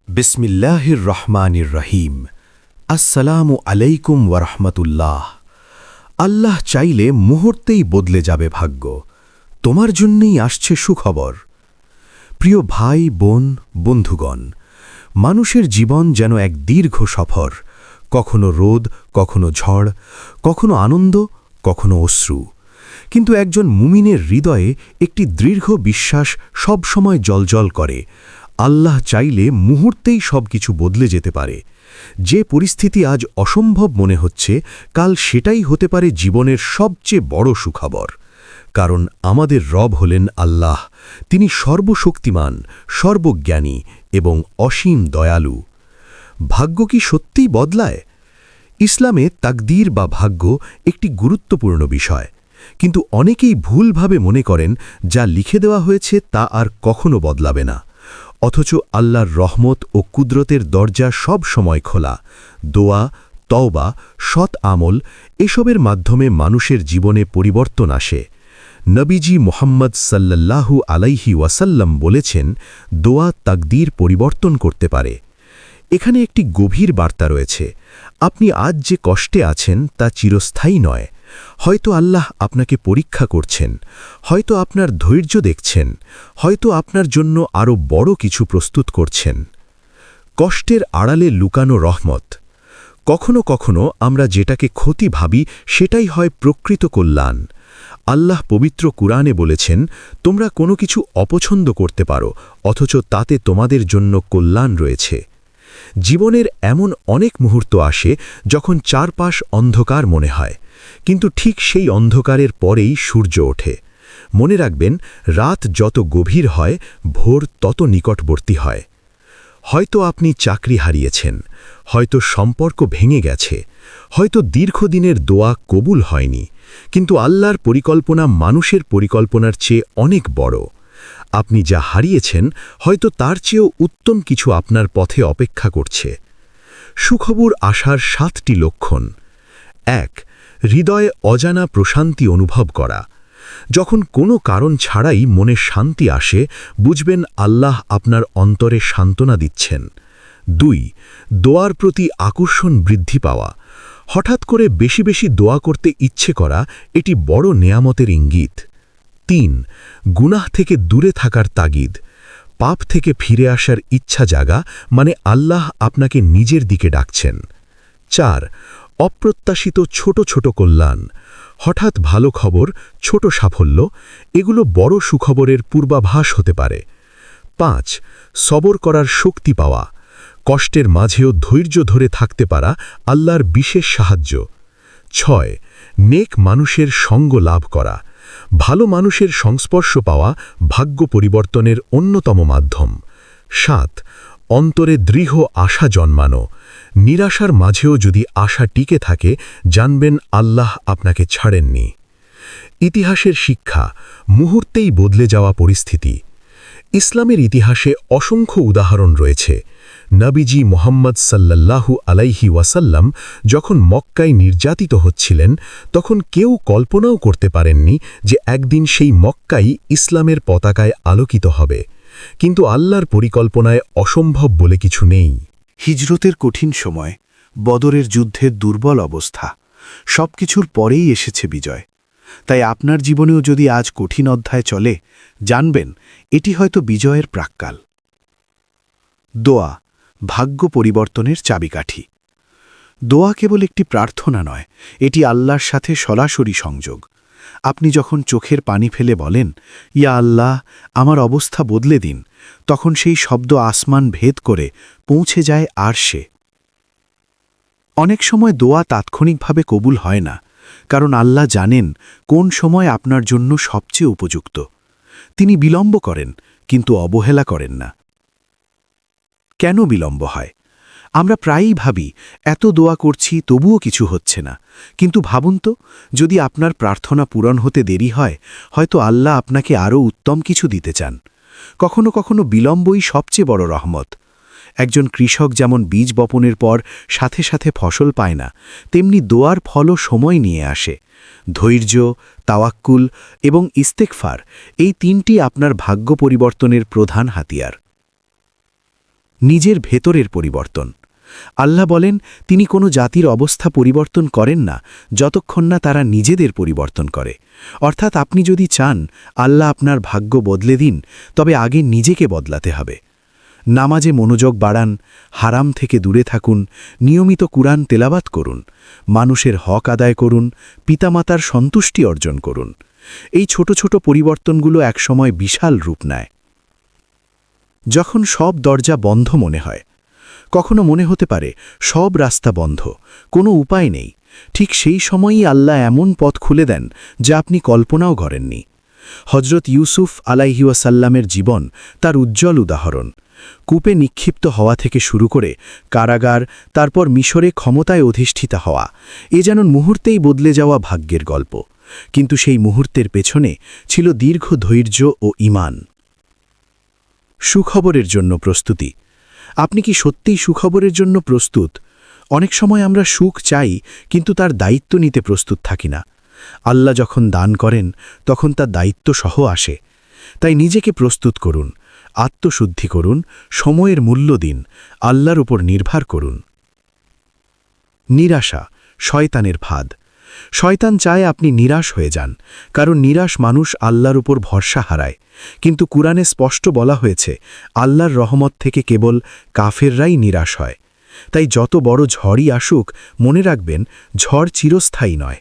বিসমিল্লাহির রহমানির রহিম। আসসালামু আলাইকুম ওয়ারহমতুল্লাহ। আল্লাহ চাইলে মুহূর্তেই বদলে যাবে ভাগ্য। তোমার জন্যই আসছে সুখবর। প্রিয় ভাই বোন বন্ধুগণ, মানুষের জীবন যেন এক দীর্ঘ সফর, কখনো রোদ, কখনো ঝড়, কখনো আনন্দ, কখনো অশ্রু। কিন্তু একজন মুমিনের হৃদয়ে একটি দৃঢ় বিশ্বাস সবসময় জ্বলজ্বল করে। আল্লাহ চাইলে মুহূর্তেই সবকিছু বদলে যেতে পারে। যে পরিস্থিতি আজ অসম্ভব মনে হচ্ছে, কাল সেটাই হতে পারে জীবনের সবচেয়ে বড় সুখবর। কারণ আমাদের রব হলেন আল্লাহ। তিনি সর্বশক্তিমান, সর্বজ্ঞানী এবং অসীম দয়ালু। ভাগ্য কি সত্যিই বদলায়? ইসলামে তাকদীর বা ভাগ্য একটি গুরুত্বপূর্ণ বিষয়, কিন্তু অনেকেই ভুলভাবে মনে করেন যা লিখে দেওয়া হয়েছে তা আর কখনো বদলাবে না। অথচ আল্লাহর রহমত ও কুদরতের দরজা সব সময় খোলা। দোয়া, তওবা, সৎ আমল এসবের মাধ্যমে মানুষের জীবনে পরিবর্তন আসে। নবীজি মুহাম্মদ সাল্লাল্লাহু আলাইহি ওয়াসাল্লাম বলেছেন, দোয়া তাকদীর পরিবর্তন করতে পারে। এখানে একটি গভীর বার্তা রয়েছে। আপনি আজ যে কষ্টে আছেন তা চিরস্থায়ী নয়। হয়তো আল্লাহ আপনাকে পরীক্ষা করছেন, হয়তো আপনার ধৈর্য দেখছেন, হয়তো আপনার জন্য আরও বড় কিছু প্রস্তুত করছেন। কষ্টের আড়ালে লুকানো রহমত। কখনো কখনো আমরা যেটাকে ক্ষতি ভাবি সেটাই হয় প্রকৃত কল্যাণ। আল্লাহ পবিত্র কুরআনে বলেছেন, তোমরা কোনো কিছু অপছন্দ করতে পারো, অথচ তাতে তোমাদের জন্য কল্যাণ রয়েছে। জীবনের এমন অনেক মুহূর্ত আসে যখন চারপাশ অন্ধকার মনে হয়, কিন্তু ঠিক সেই অন্ধকারের পরেই সূর্য ওঠে। মনে রাখবেন, রাত যত গভীর হয়, ভোর তত নিকটবর্তী হয়। হয়তো আপনি চাকরি হারিয়েছেন, হয়তো সম্পর্ক ভেঙে গেছে, হয়তো দীর্ঘদিনের দোয়া কবুল হয়নি, কিন্তু আল্লাহর পরিকল্পনা মানুষের পরিকল্পনার চেয়ে অনেক বড়। আপনি যা হারিয়েছেন, হয়তো তার চেয়েও উত্তম কিছু আপনার পথে অপেক্ষা করছে। সুখবর আসার 7টি লক্ষণ। 1. হৃদয়ে অজানা প্রশান্তি অনুভব করা। যখন কোনো কারণ ছাড়াই মনে শান্তি আসে, বুঝবেন আল্লাহ আপনার অন্তরে সান্ত্বনা দিচ্ছেন। 2. দোয়ার প্রতি আকর্ষণ বৃদ্ধি পাওয়া। হঠাৎ করে বেশি বেশি দোয়া করতে ইচ্ছে করা, এটি বড় নেয়ামতের ইঙ্গিত। 3. গুনাহ থেকে দূরে থাকার তাগিদ। পাপ থেকে ফিরে আসার ইচ্ছা জাগা, মানে আল্লাহ আপনাকে নিজের দিকে ডাকছেন। 4. অপ্রত্যাশিত ছোট ছোট কল্যাণ। হঠাৎ ভালো খবর, ছোট সাফল্য, এগুলো বড় সুখবরের পূর্বাভাস হতে পারে। 5. সবর করার শক্তি পাওয়া। কষ্টের মাঝেও ধৈর্য ধরে থাকতে পারা আল্লাহর বিশেষ সাহায্য। 6. নেক মানুষের সঙ্গ লাভ করা। ভালো মানুষের সংস্পর্শ পাওয়া ভাগ্য পরিবর্তনের অন্যতম মাধ্যম। 7. অন্তরে দৃঢ় আশা জন্মানো। নিরাশার মাঝেও যদি আশা টিকে থাকে, জানবেন আল্লাহ আপনাকে ছাড়েননি। ইতিহাসের শিক্ষা, মুহূর্তেই বদলে যাওয়া পরিস্থিতি। ইসলামের ইতিহাসে অসংখ্য উদাহরণ রয়েছে। নবীজি মুহাম্মদ সাল্লাল্লাহু আলাইহি ওয়াসাল্লাম যখন মক্কায় নির্যাতিত হচ্ছিলেন, তখন কেউ কল্পনাও করতে পারেননি যে একদিন সেই মক্কাই ইসলামের পতাকায় আলোকিত হবে। কিন্তু আল্লাহর পরিকল্পনায় অসম্ভব বলে কিছু নেই। হিজরতের কঠিন সময়, বদরের যুদ্ধের দুর্বল অবস্থা, সবকিছুর পরেই এসেছে বিজয়। তাই আপনার জীবনেও যদি আজ কঠিন অধ্যায় চলে, জানবেন এটি হয়তো বিজয়ের প্রাক্কাল। দোয়া, ভাগ্য পরিবর্তনের চাবিকাঠি। দোয়া কেবল একটি প্রার্থনা নয়, এটি আল্লাহর সাথে সরাসরি সংযোগ। আপনি যখন চোখের পানি ফেলে বলেন, ইয়া আল্লাহ, আমার অবস্থা বদলে দিন, তখন সেই শব্দ আসমান ভেদ করে পৌঁছে যায় আরশে। অনেক সময় দোয়া তাৎক্ষণিকভাবে কবুল হয় না, কারণ আল্লাহ জানেন কোন সময় আপনার জন্য সবচেয়ে উপযুক্ত। তিনি বিলম্ব করেন, কিন্তু অবহেলা করেন না। কেন বিলম্ব হয়? আমরা প্রায়ই ভাবি, এত দোয়া করছি তবুও কিছু হচ্ছে না। কিন্তু ভাবুন তো, যদি আপনার প্রার্থনা পূরণ হতে দেরি হয়, হয়তো আল্লাহ আপনাকে আরও উত্তম কিছু দিতে চান। কখনো কখনো বিলম্বই সবচেয়ে বড় রহমত। একজন কৃষক যেমন বীজ বপনের পর সাথে সাথে ফসল পায় না, তেমনি দোয়ার ফলও সময় নিয়ে আসে। ধৈর্য, তাওয়াক্কুল এবং ইস্তেগফার, এই তিনটি আপনার ভাগ্য পরিবর্তনের প্রধান হাতিয়ার। নিজের ভেতরের পরিবর্তন। আল্লাহ বলেন তিনি কোনো জাতির অবস্থা পরিবর্তন করেন না যতক্ষণ না তারা নিজেদের পরিবর্তন করে। অর্থাৎ আপনি যদি চান আল্লাহ আপনার ভাগ্য বদলে দিন, তবে আগে নিজেকে বদলাতে হবে। নামাজে মনোযোগ বাড়ান, হারাম থেকে দূরে থাকুন, নিয়মিত কুরআন তেলাওয়াত করুন, মানুষের হক আদায় করুন, পিতামাতার সন্তুষ্টি অর্জন করুন। এই ছোট ছোট পরিবর্তনগুলো একসময় বিশাল রূপ নেয়। যখন সব দরজা বন্ধ মনে হয়, কখনো মনে হতে পারে সব রাস্তা বন্ধ, কোনো উপায় নেই, ঠিক সেই সময়ই আল্লাহ এমন পথ খুলে দেন যা আপনি কল্পনাও করেননি। হজরত ইউসুফ আলাইহিওয়াসাল্লামের জীবন তার উজ্জ্বল উদাহরণ। কূপে নিক্ষিপ্ত হওয়া থেকে শুরু করে কারাগার, তারপর মিশরে ক্ষমতায় অধিষ্ঠিতা হওয়া, এ যেন মুহূর্তেই বদলে যাওয়া ভাগ্যের গল্প। কিন্তু সেই মুহূর্তের পেছনে ছিল দীর্ঘ ধৈর্য ও ঈমান। সুখবরের জন্য প্রস্তুতি। আপনি কি সত্যিই সুখবরের জন্য প্রস্তুত? অনেক সময় আমরা সুখ চাই, কিন্তু তার দায়িত্ব নিতে প্রস্তুত থাকি না। আল্লাহ যখন দান করেন তখন তার দায়িত্ব সহ আসে। তাই নিজেকে প্রস্তুত করুন, আত্মশুদ্ধি করুন, সময়ের মূল্য দিন, আল্লাহর উপর নির্ভর করুন। নিরাশা শয়তানের ফাঁদ। শয়তান চায় আপনি নিরাশ হয়ে যান, কারণ নিরাশ মানুষ আল্লাহর উপর ভরসা হারায়। কিন্তু কুরআনে স্পষ্ট বলা হয়েছে আল্লাহর রহমত থেকে কেবল কাফেররাই নিরাশ হয়। তাই যত বড় ঝড়ই আসুক, মনে রাখবেন ঝড় চিরস্থায়ী নয়।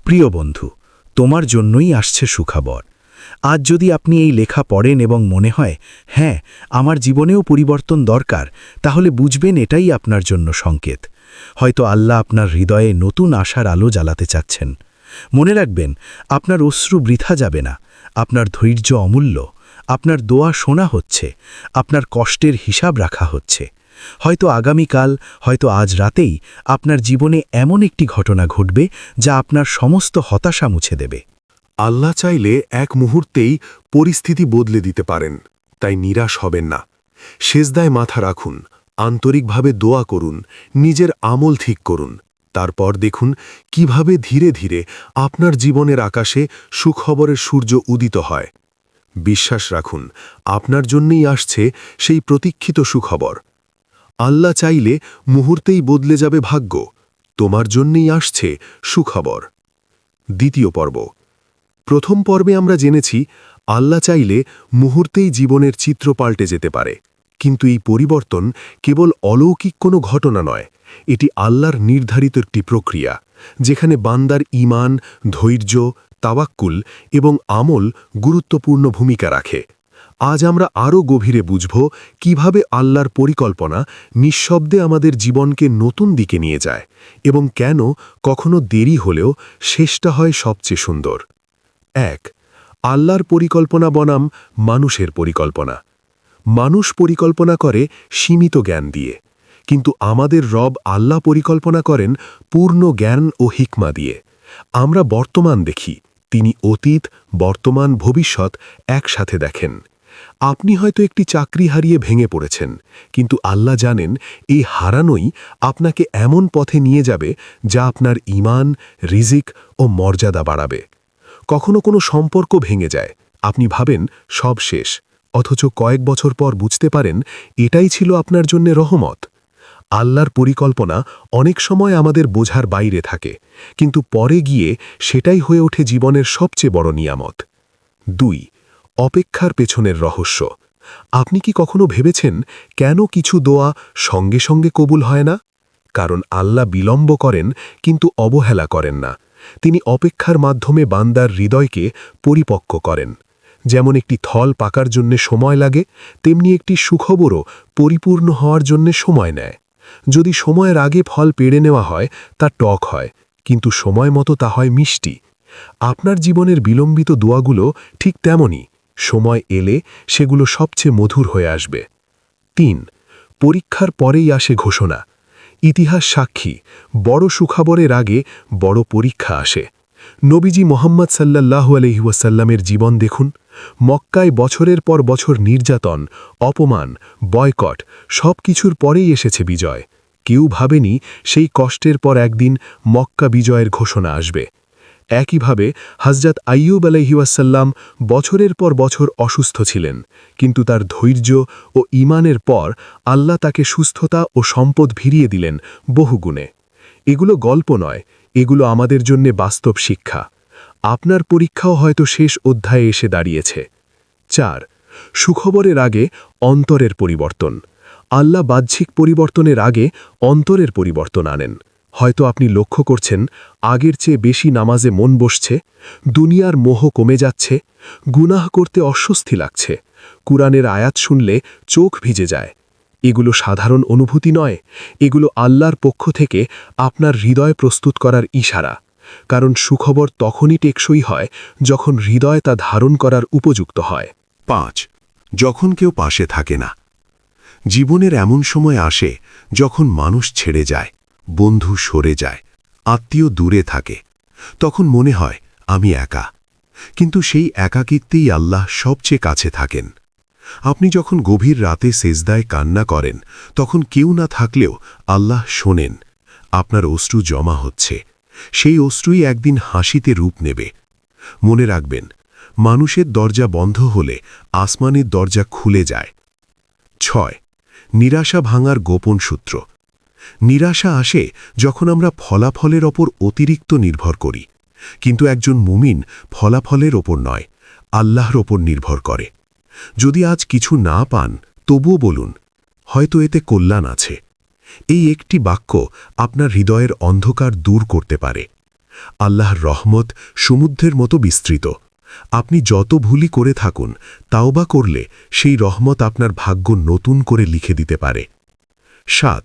প্রিয় বন্ধু, তোমার জন্যই আসছে সুখবর। আজ যদি আপনি এই লেখা পড়েন এবং মনে হয় হ্যাঁ, আমার জীবনেও পরিবর্তন দরকার, তাহলে বুঝবেন এটাই আপনার জন্য সংকেত। হয়তো আল্লাহ আপনার হৃদয়ে নতুন আশার আলো জ্বালাতে চাচ্ছেন। মনে রাখবেন, আপনার অশ্রু বৃথা যাবে না, আপনার ধৈর্য অমূল্য, আপনার দোয়া শোনা হচ্ছে, আপনার কষ্টের হিসাব রাখা হচ্ছে। হয়তো আগামীকাল, হয়তো আজ রাতেই আপনার জীবনে এমন একটি ঘটনা ঘটবে যা আপনার সমস্ত হতাশা মুছে দেবে। আল্লাহ চাইলে এক মুহূর্তেই পরিস্থিতি বদলে দিতে পারেন, তাই নিরাশ হবেন না। সেজদায় মাথা রাখুন, আন্তরিকভাবে দোয়া করুন, নিজের আমল ঠিক করুন। তারপর দেখুন কিভাবে ধীরে ধীরে আপনার জীবনের আকাশে সুখবরের সূর্য উদিত হয়। বিশ্বাস রাখুন, আপনার জন্যই আসছে সেই প্রতীক্ষিত সুখবর। আল্লাহ চাইলে মুহূর্তেই বদলে যাবে ভাগ্য। তোমার জন্যই আসছে সুখবর। দ্বিতীয় পর্ব। প্রথম পর্বে আমরা জেনেছি আল্লাহ চাইলে মুহূর্তেই জীবনের চিত্র পাল্টে যেতে পারে। কিন্তু এই পরিবর্তন কেবল অলৌকিক কোনো ঘটনা নয়, এটি আল্লাহর নির্ধারিত একটি প্রক্রিয়া, যেখানে বান্দার ঈমান, ধৈর্য, তাওয়াক্কুল এবং আমল গুরুত্বপূর্ণ ভূমিকা রাখে। আজ আমরা আরও গভীরে বুঝব কিভাবে আল্লাহর পরিকল্পনা নিঃশব্দে আমাদের জীবনকে নতুন দিকে নিয়ে যায় এবং কেন কখনো দেরি হলেও শেষটা হয় সবচেয়ে সুন্দর। ১. আল্লাহর পরিকল্পনা বনাম মানুষের পরিকল্পনা। মানুষ পরিকল্পনা করে সীমিত জ্ঞান দিয়ে, কিন্তু আমাদের রব আল্লাহ পরিকল্পনা করেন পূর্ণ জ্ঞান ও হিকমা দিয়ে। আমরা বর্তমান দেখি, তিনি অতীত, বর্তমান, ভবিষ্যৎ একসাথে দেখেন। আপনি হয়তো একটি চাকরি হারিয়ে ভেঙে পড়েছেন, কিন্তু আল্লাহ জানেন এই হারানোই আপনাকে এমন পথে নিয়ে যাবে যা আপনার ঈমান, রিজিক ও মর্যাদা বাড়াবে। কখনো কোনো সম্পর্ক ভেঙে যায়, আপনি ভাবেন সব শেষ, অথচ কয়েক বছর পর বুঝতে পারেন এটাই ছিল আপনার জন্য রহমত। আল্লাহর পরিকল্পনা অনেক সময় আমাদের বোঝার বাইরে থাকে, কিন্তু পরে গিয়ে সেটাই হয়ে ওঠে জীবনের সবচেয়ে বড় নিয়ামত। ২. অপেক্ষার পেছনের রহস্য। আপনি কি কখনো ভেবেছেন কেন কিছু দোয়া সঙ্গে সঙ্গে কবুল হয় না? কারণ আল্লাহ বিলম্ব করেন, কিন্তু অবহেলা করেন না। তিনি অপেক্ষার মাধ্যমে বান্দার হৃদয়কে পরিপক্ক করেন। যেমন একটি থল পাকার জন্য সময় লাগে, তেমনি একটি সুখবরও পরিপূর্ণ হওয়ার জন্য সময় নেয়। যদি সময়ের আগে ফল পেড়ে নেওয়া হয় তা টক হয়, কিন্তু সময় মতো তা হয় মিষ্টি। আপনার জীবনের বিলম্বিত দোয়াগুলো ঠিক তেমনই, সময় এলে সেগুলো সবচেয়ে মধুর হয়ে আসবে। ৩. পরীক্ষার পরেই আসে ঘোষণা। ইতিহাস সাক্ষী, বড় সুখবরের আগে বড় পরীক্ষা আসে। নবীজি মোহাম্মদ সাল্লাল্লাহু আলাইহি ওয়াসাল্লামের জীবন দেখুন। মক্কায় বছরের পর বছর নির্যাতন, অপমান, বয়কট, সব কিছুর পরেই এসেছে বিজয়। কেউ ভাবেনি সেই কষ্টের পর একদিন মক্কা বিজয়ের ঘোষণা আসবে। একইভাবে হযরত আইয়ুব আলাইহিওয়াসাল্লাম বছরের পর বছর অসুস্থ ছিলেন, কিন্তু তার ধৈর্য ও ঈমানের পর আল্লাহ তাকে সুস্থতা ও সম্পদ ফিরিয়ে দিলেন বহুগুণে। এগুলো গল্প নয়, এগুলো আমাদের জন্য বাস্তব শিক্ষা। আপনার পরীক্ষাও হয়তো শেষ অধ্যায়ে এসে দাঁড়িয়েছে। 4. সুখবরের আগে অন্তরের পরিবর্তন। আল্লাহ বাহ্যিক পরিবর্তনের আগে অন্তরের পরিবর্তন আনেন। হয়তো আপনি লক্ষ্য করছেন আগের চেয়ে বেশি নামাজে মন বসছে, দুনিয়ার মোহ কমে যাচ্ছে, গুনাহ করতে অস্বস্তি লাগছে, কুরআনের আয়াত শুনলে চোখ ভিজে যায়। এগুলো সাধারণ অনুভূতি নয়, এগুলো আল্লাহর পক্ষ থেকে আপনার হৃদয় প্রস্তুত করার ইশারা। কারণ সুখবর তখনই টেকসই হয় যখন হৃদয় তা ধারণ করার উপযুক্ত হয়। 5. যখন কেউ পাশে থাকে না। জীবনের এমন সময় আসে যখন মানুষ ছেড়ে যায়, বন্ধু সরে যায়, আত্মীয় দূরে থাকে। তখন মনে হয় আমি একা, কিন্তু সেই একাকিত্বেই আল্লাহ সবচেয়ে কাছে থাকেন। আপনি যখন গভীর রাতে সেজদায় কান্না করেন, তখন কেউ না থাকলেও আল্লাহ শোনেন। আপনার অশ্রু জমা হচ্ছে, সেই অশ্রুই একদিন হাসিতে রূপ নেবে। মনে রাখবেন, মানুষের দরজা বন্ধ হলে আসমানের দরজা খুলে যায়। 6. নিরাশা ভাঙার গোপন সূত্র। নিরাশা আসে যখন আমরা ফলাফলের ওপর অতিরিক্ত নির্ভর করি, কিন্তু একজন মুমিন ফলাফলের ওপর নয়, আল্লাহর ওপর নির্ভর করে। যদি আজ কিছু না পান, তবুও বলুন, হয়তো এতে কল্যাণ আছে। এই একটি বাক্য আপনার হৃদয়ের অন্ধকার দূর করতে পারে। আল্লাহর রহমত সমুদ্রের মতো বিস্তৃত। আপনি যত ভুলই করে থাকুন, তাওবা করলে সেই রহমত আপনার ভাগ্য নতুন করে লিখে দিতে পারে। 7.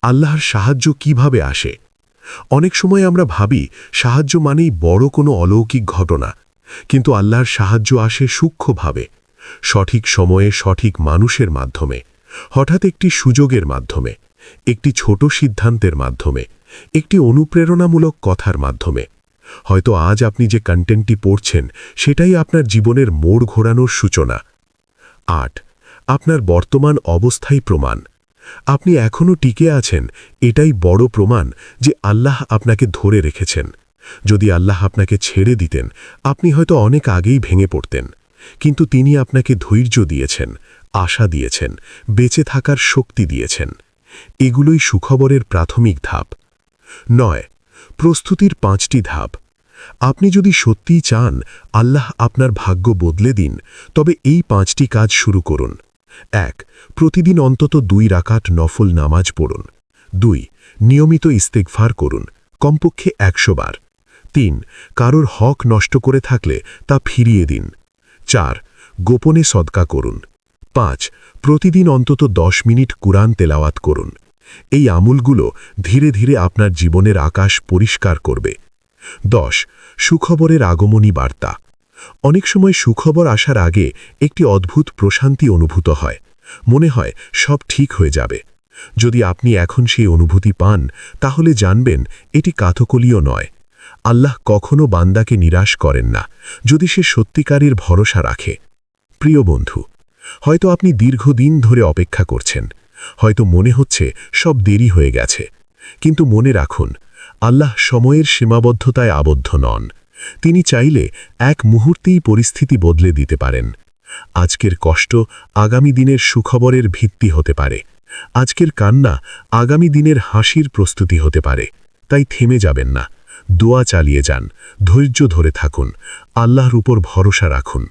আল্লাহর সাহায্য কিভাবে আসে। অনেক সময় আমরা ভাবি সাহায্য মানেই বড় কোনো অলৌকিক ঘটনা, কিন্তু আল্লাহর সাহায্য আসে সূক্ষ্মভাবে, সঠিক সময়ে সঠিক মানুষের মাধ্যমে, হঠাৎ একটি সুযোগের মাধ্যমে, একটি ছোট সিদ্ধান্তের মাধ্যমে, একটি অনুপ্রেরণামূলক কথার মাধ্যমে। হয়তো আজ আপনি যে কন্টেন্টটি পড়ছেন, সেটাই আপনার জীবনের মোড় ঘোরানোর সূচনা। 8. আপনার বর্তমান অবস্থাই প্রমাণ। আপনি এখনও টিকে আছেন, এটাই বড় প্রমাণ যে আল্লাহ আপনাকে ধরে রেখেছেন। যদি আল্লাহ আপনাকে ছেড়ে দিতেন, আপনি হয়তো অনেক আগেই ভেঙে পড়তেন, কিন্তু তিনি আপনাকে ধৈর্য দিয়েছেন, আশা দিয়েছেন, বেঁচে থাকার শক্তি দিয়েছেন। এগুলোই সুখবরের প্রাথমিক ধাপ। 9. প্রস্তুতির 5টি ধাপ। আপনি যদি সত্যিই চান আল্লাহ আপনার ভাগ্য বদলে দিন, তবে এই 5টি কাজ শুরু করুন। 1. প্রতিদিন অন্তত 2 রাকাত নফল নামাজ পড়ুন। 2. নিয়মিত ইস্তেগফার করুন, কমপক্ষে 100 বার। 3. কারোর হক নষ্ট করে থাকলে তা ফিরিয়ে দিন। 4. গোপনে সদকা করুন। 5. প্রতিদিন অন্তত 10 মিনিট কুরআন তেলাওয়াত করুন। এই আমলগুলো ধীরে ধীরে আপনার জীবনের আকাশ পরিষ্কার করবে। 10. সুখবরের আগমনী বার্তা। অনেক সময় সুখবর আসার আগে একটি অদ্ভুত প্রশান্তি অনুভূত হয়, মনে হয় সব ঠিক হয়ে যাবে। যদি আপনি এখন সেই অনুভূতি পান, তাহলে জানবেন এটি কাকতালীয় নয়। আল্লাহ কখনো বান্দাকে নিরাশ করেন না, যদি সে সত্যিকারের ভরসা রাখে। প্রিয় বন্ধু, হয়তো আপনি দীর্ঘদিন ধরে অপেক্ষা করছেন, হয়তো মনে হচ্ছে সব দেরি হয়ে গেছে, কিন্তু মনে রাখুন, আল্লাহ সময়ের সীমাবদ্ধতায় আবদ্ধ নন। তিনি চাইলে এক মুহূর্তেই পরিস্থিতি বদলে দিতে পারেন। আজকের কষ্ট আগামী দিনের সুখবরের ভিত্তি হতে পারে, আজকের কান্না আগামী দিনের হাসির প্রস্তুতি হতে পারে। তাই থেমে যাবেন না, দোয়া চালিয়ে যান, ধৈর্য ধরে থাকুন, আল্লাহর উপর ভরসা রাখুন।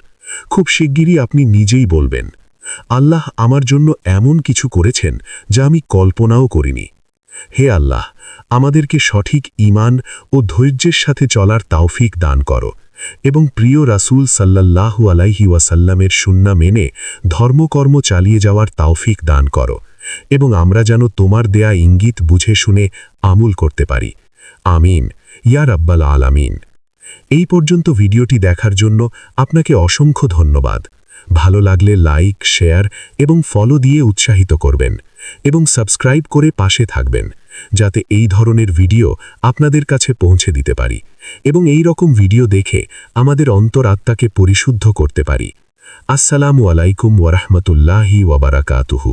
খুব শিগগিরই আপনি নিজেই বলবেন, আল্লাহ আমার জন্য এমন কিছু করেছেন যা আমি কল্পনাও করিনি। হে আল্লাহ, আমাদেরকে সঠিক ঈমান ও ধৈর্যের সাথে চলার তৌফিক দান করো এবং প্রিয় রাসূল সাল্লাল্লাহু আলাইহি ওয়াসাল্লামের সুন্নাহ মেনে ধর্মকর্ম চালিয়ে যাওয়ার তৌফিক দান করো এবং আমরা যেন তোমার দেয়া ইঙ্গিত বুঝে শুনে আমল করতে পারি। আমিন ইয়া রাব্বাল আলামিন। এই পর্যন্ত ভিডিওটি দেখার জন্য আপনাকে অসংখ্য ধন্যবাদ। ভালো লাগলে লাইক, শেয়ার এবং ফলো দিয়ে উৎসাহিত করবেন এবং সাবস্ক্রাইব করে পাশে থাকবেন, যাতে এই ধরনের ভিডিও আপনাদের কাছে পৌঁছে দিতে পারি এবং এই রকম ভিডিও দেখে আমাদের অন্তরাত্মাকে পরিশুদ্ধ করতে পারি। আসসালামু আলাইকুম ওয়া রাহমাতুল্লাহি ওয়া বারাকাতুহু।